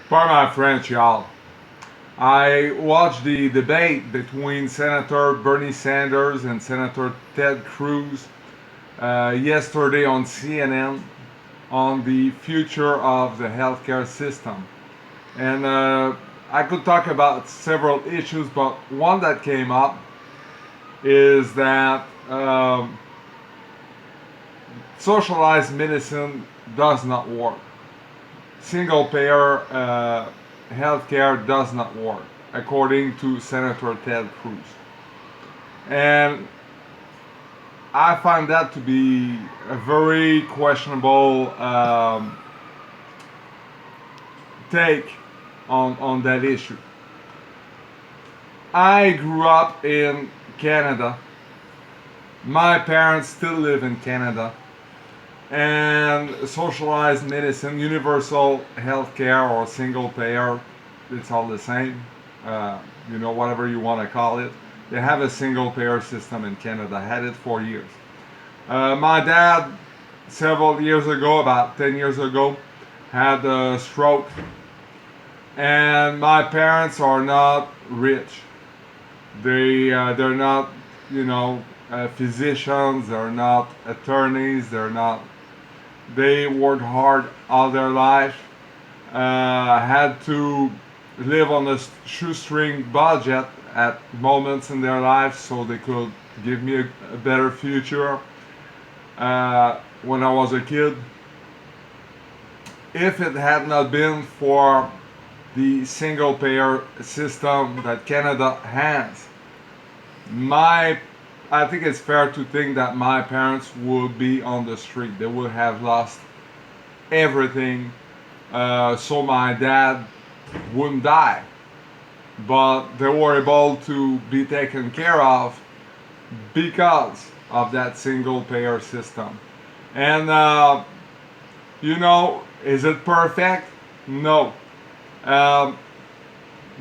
Pardon my French, y'all. I watched the debate between Senator Bernie Sanders and Senator Ted Cruz yesterday on CNN on the future of the healthcare system. And I could talk about several issues, but one that came up is that socialized medicine does not work. Single payer healthcare does not work, according to Senator Ted Cruz. And I find that to be a very questionable take on that issue. I grew up in Canada. My parents still live in Canada. And socialized medicine, universal healthcare, or single payer, it's all the same. Whatever you want to call it. They have a single payer system in Canada, had it for years. My dad, several years ago, about 10 years ago, had a stroke. And my parents are not rich. They're not, physicians, they're not attorneys, they worked hard all their life, had to live on a shoestring budget at moments in their life so they could give me a better future when I was a kid. If it had not been for the single payer system that Canada has, I think it's fair to think that my parents would be on the street. They would have lost everything, so my dad wouldn't die. But they were able to be taken care of because of that single payer system. And, is it perfect? No. Um,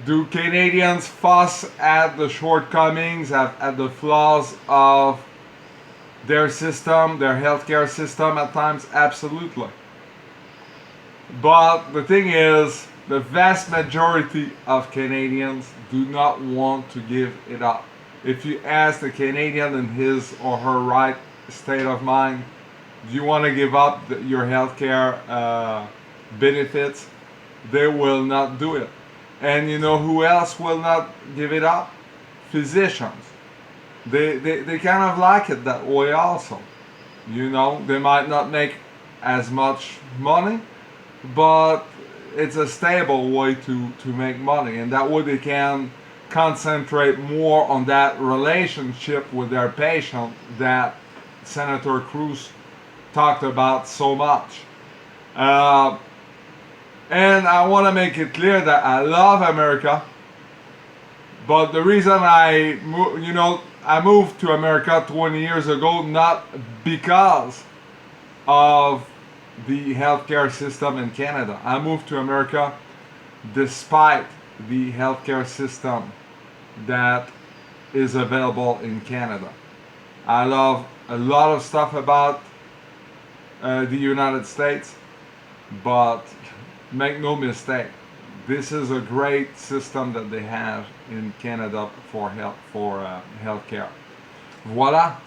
do Canadians fuss at the shortcomings, at the flaws of their system, their healthcare system at times? Absolutely. But the thing is, the vast majority of Canadians do not want to give it up. If you ask a Canadian in his or her right state of mind, do you want to give up your healthcare benefits? They will not do it. And you know who else will not give it up? Physicians. They kind of like it that way also. They might not make as much money, but it's a stable way to make money. And that way they can concentrate more on that relationship with their patient that Senator Cruz talked about so much. Uh, and I want to make it clear that I love America, but the reason I moved to America 20 years ago, not because of the healthcare system in Canada. I moved to America despite the healthcare system that is available in Canada. I love a lot of stuff about the United States, but make no mistake, this is a great system that they have in Canada for healthcare. Voilà.